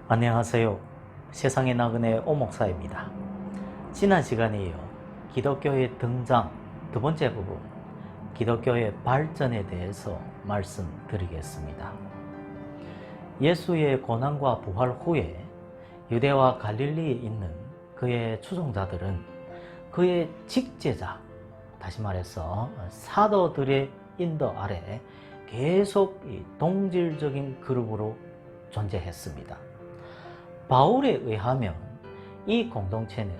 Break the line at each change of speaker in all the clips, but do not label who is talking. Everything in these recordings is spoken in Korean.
안녕하세요. 세상의 나그네 오목사입니다. 지난 시간에 이어 기독교의 등장 두 번째 부분, 기독교의 발전에 대해서 말씀드리겠습니다. 예수의 고난과 부활 후에 유대와 갈릴리에 있는 그의 추종자들은 그의 직제자, 다시 말해서 사도들의 인도 아래 계속 동질적인 그룹으로 존재했습니다. 바울에 의하면 이 공동체는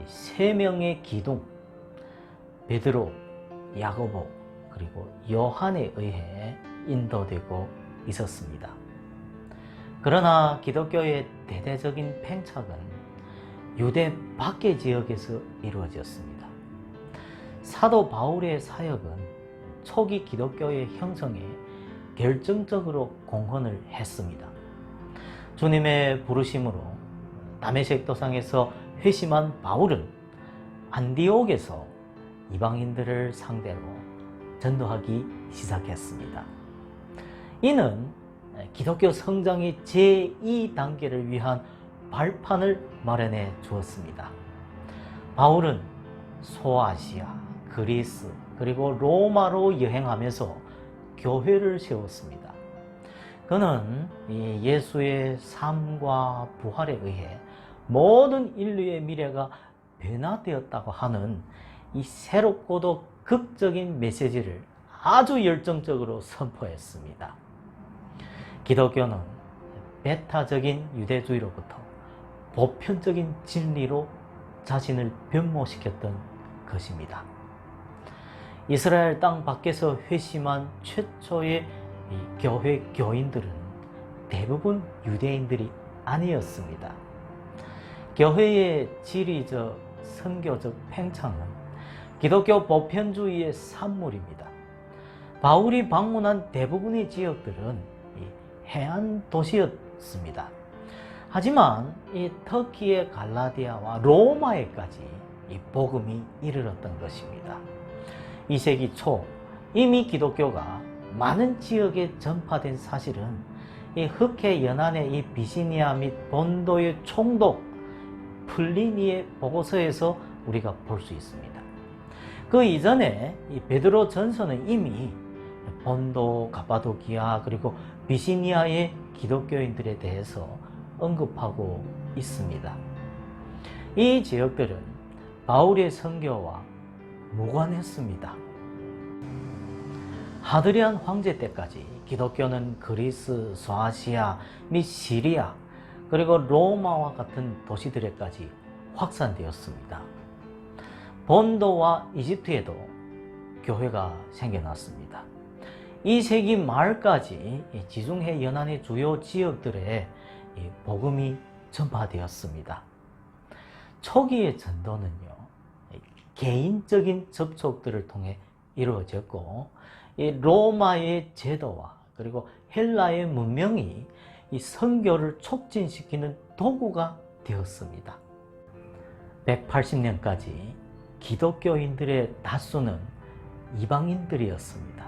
세 명의 기둥, 베드로, 야고보, 그리고 요한에 의해 인도되고 있었습니다. 그러나 기독교의 대대적인 팽창은 유대 밖의 지역에서 이루어졌습니다. 사도 바울의 사역은 초기 기독교의 형성에 결정적으로 공헌을 했습니다. 주님의 부르심으로 다메섹 도상에서 회심한 바울은 안디옥에서 이방인들을 상대로 전도하기 시작했습니다. 이는 기독교 성장의 제2단계를 위한 발판을 마련해 주었습니다. 바울은 소아시아, 그리스, 그리고 로마로 여행하면서 교회를 세웠습니다. 그는 예수의 삶과 부활에 의해 모든 인류의 미래가 변화되었다고 하는 이 새롭고도 극적인 메시지를 아주 열정적으로 선포했습니다. 기독교는 배타적인 유대주의로부터 보편적인 진리로 자신을 변모시켰던 것입니다. 이스라엘 땅 밖에서 회심한 최초의 교회 교인들은 대부분 유대인들이 아니었습니다. 교회의 지리적, 선교적 팽창은 기독교 보편주의의 산물입니다. 바울이 방문한 대부분의 지역들은 해안 도시였습니다. 하지만 이 터키의 갈라디아와 로마에까지 이 복음이 이르렀던 것입니다. 2세기 초 이미 기독교가 많은 지역에 전파된 사실은 이 흑해 연안의 이 비시니아 및 본도의 총독 플리니의 보고서에서 우리가 볼 수 있습니다. 그 이전에 이 베드로 전서는 이미 본도, 가파도키아 그리고 비시니아의 기독교인들에 대해서 언급하고 있습니다. 이 지역들은 바울의 선교와 무관했습니다. 하드리안 황제 때까지 기독교는 그리스, 소아시아 및 시리아 그리고 로마와 같은 도시들에까지 확산되었습니다. 본도와 이집트에도 교회가 생겨났습니다. 2세기 말까지 지중해 연안의 주요 지역들에 복음이 전파되었습니다. 초기의 전도는요, 개인적인 접촉들을 통해 이루어졌고 이 로마의 제도와 그리고 헬라의 문명이 이 선교를 촉진시키는 도구가 되었습니다. 180년까지 기독교인들의 다수는 이방인들이었습니다.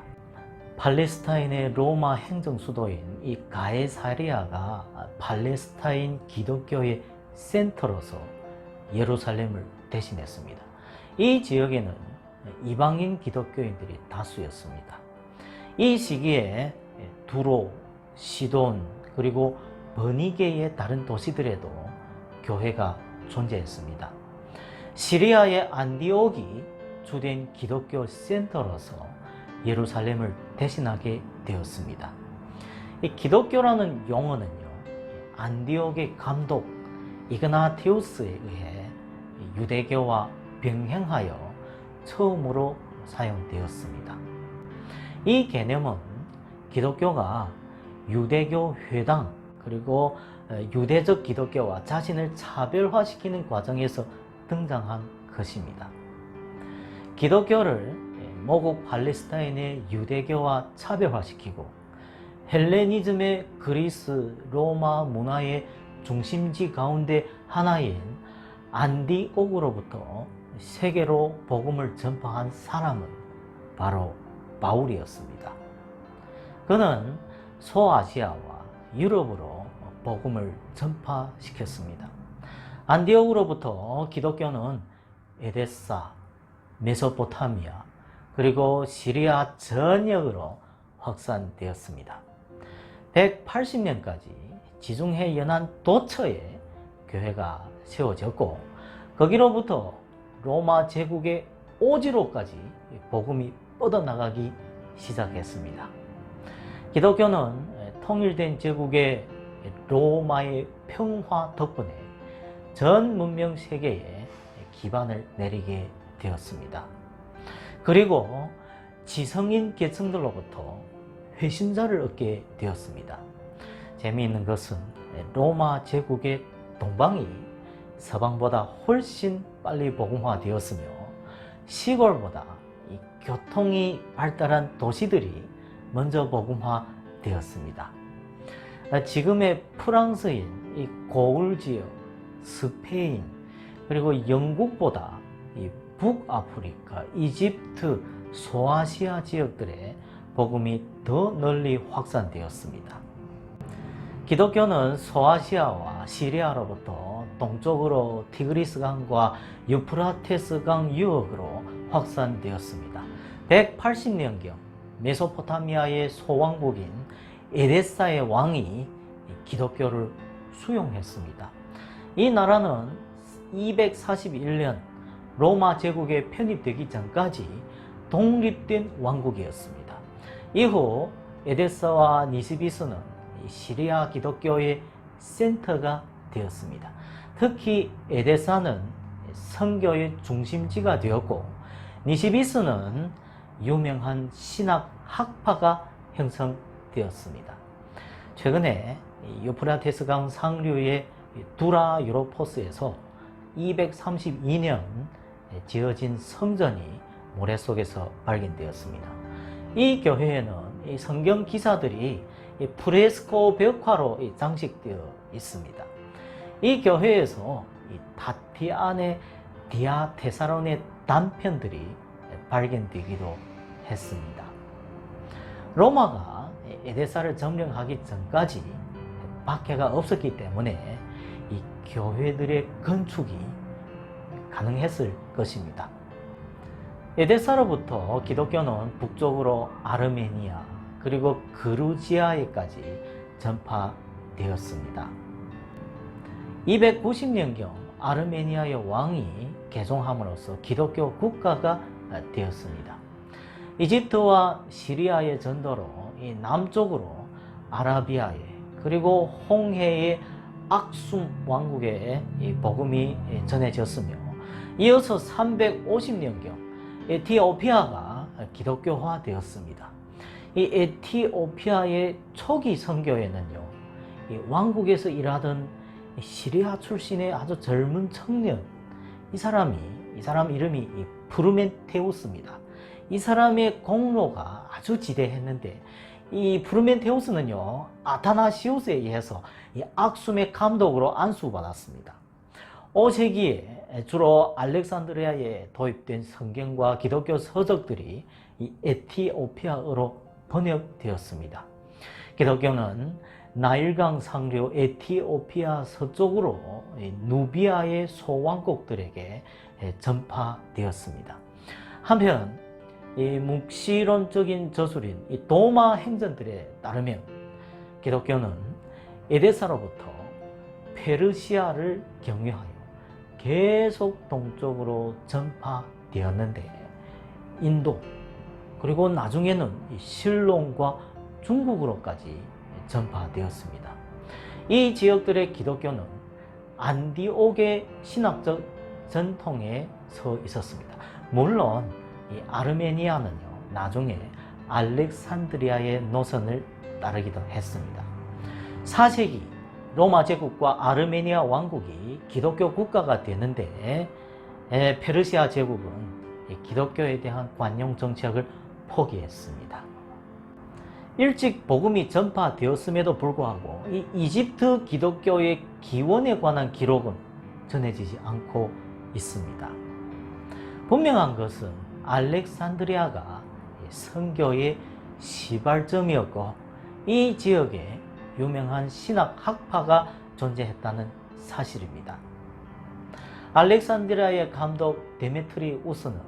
팔레스타인의 로마 행정 수도인 이 가에사리아가 팔레스타인 기독교의 센터로서 예루살렘을 대신했습니다. 이 지역에는 이방인 기독교인들이 다수였습니다. 이 시기에 두로, 시돈, 그리고 버니게의 다른 도시들에도 교회가 존재했습니다. 시리아의 안디옥이 주된 기독교 센터로서 예루살렘을 대신하게 되었습니다. 이 기독교라는 용어는요, 안디옥의 감독 이그나티우스에 의해 유대교와 병행하여 처음으로 사용되었습니다. 이 개념은 기독교가 유대교 회당 그리고 유대적 기독교와 자신을 차별화시키는 과정에서 등장한 것입니다. 기독교를 모국 팔레스타인의 유대교와 차별화시키고 헬레니즘의 그리스, 로마 문화의 중심지 가운데 하나인 안디옥으로부터 세계로 복음을 전파한 사람은 바로 바울이었습니다. 그는 소아시아와 유럽으로 복음을 전파시켰습니다. 안디옥으로부터 기독교는 에데사, 메소포타미아, 그리고 시리아 전역으로 확산되었습니다. 180년까지 지중해 연안 도처에 교회가 세워졌고, 거기로부터 로마 제국의 오지로까지 복음이 뻗어나가기 시작했습니다. 기독교는 통일된 제국의 로마의 평화 덕분에 전 문명 세계에 기반을 내리게 되었습니다. 그리고 지성인 계층들로부터 회심자를 얻게 되었습니다. 재미있는 것은 로마 제국의 동방이 서방보다 훨씬 빨리 복음화되었으며, 시골보다 이 교통이 발달한 도시들이 먼저 복음화되었습니다. 지금의 프랑스인 이 고을 지역, 스페인, 그리고 영국보다 이 북아프리카, 이집트, 소아시아 지역들의 복음이 더 널리 확산되었습니다. 기독교는 소아시아와 시리아로부터 동쪽으로 티그리스강과 유프라테스강 유역으로 확산되었습니다. 180년경 메소포타미아의 소왕국인 에데사의 왕이 기독교를 수용했습니다. 이 나라는 241년 로마 제국에 편입되기 전까지 독립된 왕국이었습니다. 이후 에데사와 니시비스는 시리아 기독교의 센터가 되었습니다. 특히 에데사는 선교의 중심지가 되었고, 니시비스는 유명한 신학 학파가 형성되었습니다. 최근에 유프라테스강 상류의 두라 유로포스에서 232년 지어진 성전이 모래 속에서 발견되었습니다. 이 교회에는 이 성경 기사들이 이 프레스코 벽화로 장식되어 있습니다. 이 교회에서 이 타티안의 디아테사론의 단편들이 발견되기도 했습니다. 로마가 에데사를 점령하기 전까지 박해가 없었기 때문에 이 교회들의 건축이 가능했을 것입니다. 에데사로부터 기독교는 북쪽으로 아르메니아, 그리고 그루지아에까지 전파되었습니다. 290년경 아르메니아의 왕이 개종함으로써 기독교 국가가 되었습니다. 이집트와 시리아의 전도로 이 남쪽으로 아라비아에, 그리고 홍해의 악숨 왕국에 이 복음이 전해졌으며, 이어서 350년경 에티오피아가 기독교화되었습니다. 이 에티오피아의 초기 선교에는요, 이 왕국에서 일하던 시리아 출신의 아주 젊은 청년, 이 사람 이름이 프루멘테우스입니다. 이 사람의 공로가 아주 지대했는데, 이 프루멘테우스는요, 아타나시우스에 의해서 이 악숨의 감독으로 안수받았습니다. 5세기에 주로 알렉산드리아에 도입된 성경과 기독교 서적들이 이 에티오피아어로 번역되었습니다. 기독교는 나일강 상류 에티오피아 서쪽으로 누비아의 소왕국들에게 전파되었습니다. 한편 이 묵시론적인 저술인 이 도마 행전들에 따르면 기독교는 에데사로부터 페르시아를 경유하여 계속 동쪽으로 전파되었는데, 인도, 그리고 나중에는 실론과 중국으로까지 전파되었습니다. 이 지역들의 기독교는 안디옥의 신학적 전통에 서 있었습니다. 물론 이 아르메니아는요, 나중에 알렉산드리아의 노선을 따르기도 했습니다. 4세기 로마 제국과 아르메니아 왕국이 기독교 국가가 되는데, 페르시아 제국은 기독교에 대한 관용 정책을 포기했습니다. 일찍 복음이 전파되었음에도 불구하고 이 이집트 기독교의 기원에 관한 기록은 전해지지 않고 있습니다. 분명한 것은 알렉산드리아가 선교의 시발점이었고, 이 지역에 유명한 신학 학파가 존재했다는 사실입니다. 알렉산드리아의 감독 데메트리우스는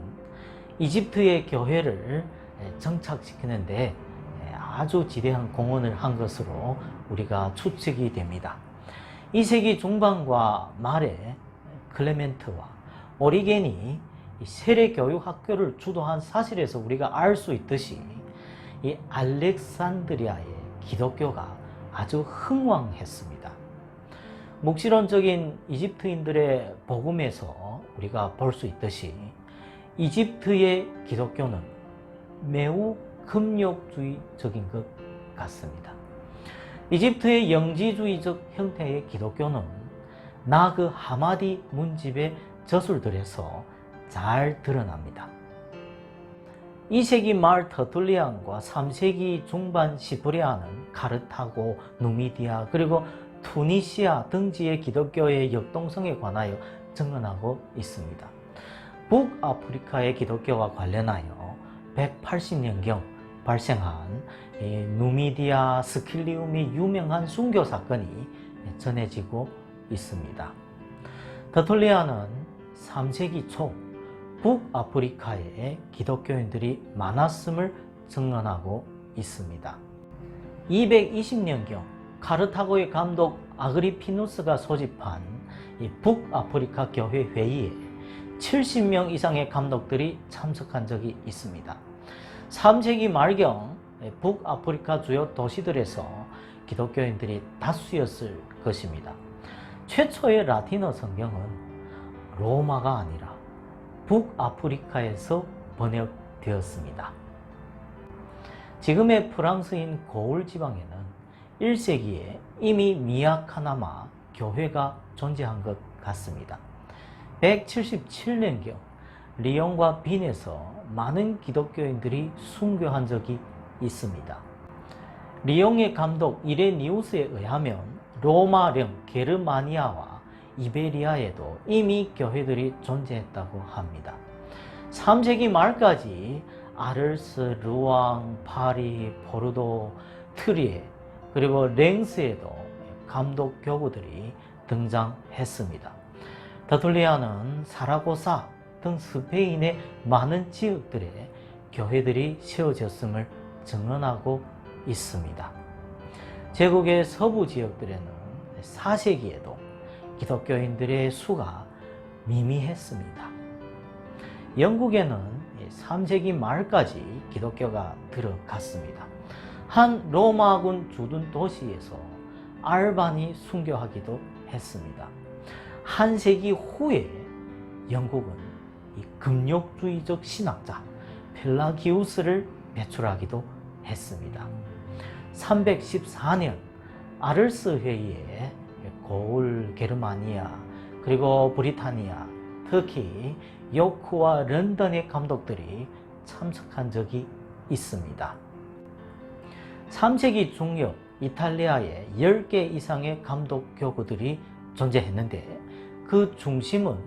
이집트의 교회를 정착시키는데 아주 지대한 공헌을 한 것으로 우리가 추측이 됩니다. 2세기 중반과 말에 클레멘트와 오리겐이 세례교육 학교를 주도한 사실에서 우리가 알 수 있듯이 이 알렉산드리아의 기독교가 아주 흥왕했습니다. 묵시론적인 이집트인들의 복음에서 우리가 볼 수 있듯이 이집트의 기독교는 매우 금욕주의적인 것 같습니다. 이집트의 영지주의적 형태의 기독교는 나그 하마디 문집의 저술들에서 잘 드러납니다. 2세기 말 터툴리안과 3세기 중반 시프리아는 카르타고, 누미디아, 그리고 투니시아 등지의 기독교의 역동성에 관하여 증언하고 있습니다. 북아프리카의 기독교와 관련하여 180년경 발생한 누미디아 스킬리움의 유명한 순교 사건이 전해지고 있습니다. 터툴리안은 3세기 초 북아프리카에 기독교인들이 많았음을 증언하고 있습니다. 220년경 카르타고의 감독 아그리피누스가 소집한 북아프리카 교회 회의에 70명 이상의 감독들이 참석한 적이 있습니다. 3세기 말경 북아프리카 주요 도시들에서 기독교인들이 다수였을 것입니다. 최초의 라틴어 성경은 로마가 아니라 북아프리카에서 번역되었습니다. 지금의 프랑스인 고을 지방에는 1세기에 이미 미야카나마 교회가 존재한 것 같습니다. 177년경 리옹과 빈에서 많은 기독교인들이 순교한 적이 있습니다. 리옹의 감독 이레니우스에 의하면 로마령 게르마니아와 이베리아에도 이미 교회들이 존재했다고 합니다. 3세기 말까지 아르스, 루앙, 파리, 포르도, 트리에 그리고 랭스에도 감독 교구들이 등장했습니다. 터툴리안은 사라고사 등 스페인의 많은 지역들에 교회들이 세워졌음을 증언하고 있습니다. 제국의 서부 지역들에는 4세기에도 기독교인들의 수가 미미했습니다. 영국에는 3세기 말까지 기독교가 들어갔습니다. 한 로마군 주둔 도시에서 알반이 순교하기도 했습니다. 한 세기 후에 영국은 이 금욕주의적 신학자 펠라기우스를 배출하기도 했습니다. 314년 아르스 회의에 고을 게르마니아 그리고 브리타니아, 특히 요크와 런던의 감독들이 참석한 적이 있습니다. 3세기 중엽 이탈리아에 10개 이상의 감독 교구들이 존재했는데 그 중심은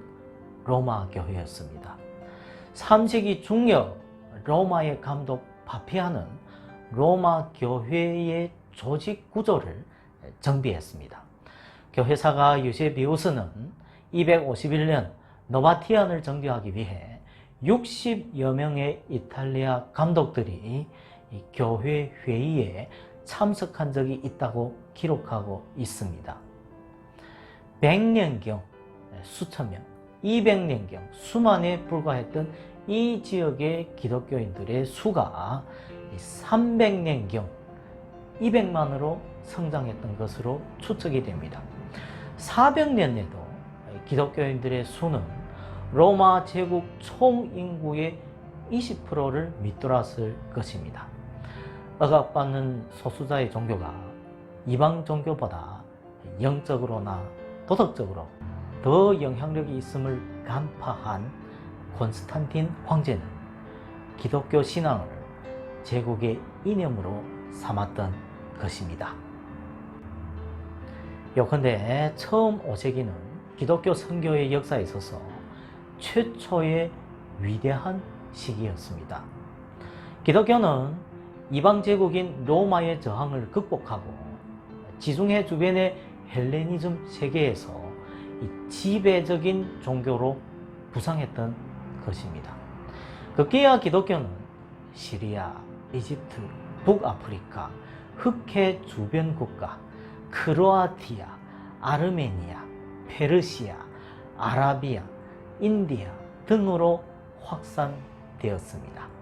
로마 교회였습니다. 3세기 중엽 로마의 감독 파피아는 로마 교회의 조직 구조를 정비했습니다. 교회사가 유세비우스는 251년 노바티안을 정비하기 위해 60여 명의 이탈리아 감독들이 이 교회 회의에 참석한 적이 있다고 기록하고 있습니다. 100년경 수천 명, 200년경 수만에 불과했던 이 지역의 기독교인들의 수가 300년경 200만으로 성장했던 것으로 추측이 됩니다. 400년에도 기독교인들의 수는 로마 제국 총 인구의 20%를 밑돌았을 것입니다. 억압받는 소수자의 종교가 이방 종교보다 영적으로나 도덕적으로 더 영향력이 있음을 간파한 콘스탄틴 황제는 기독교 신앙을 제국의 이념으로 삼았던 것입니다. 요컨대 처음 5세기는 기독교 선교의 역사에 있어서 최초의 위대한 시기였습니다. 기독교는 이방 제국인 로마의 저항을 극복하고 지중해 주변의 헬레니즘 세계에서 이 지배적인 종교로 부상했던 것입니다. 급기야 기독교는 시리아, 이집트, 북아프리카, 흑해 주변 국가, 크로아티아, 아르메니아, 페르시아, 아라비아, 인디아 등으로 확산되었습니다.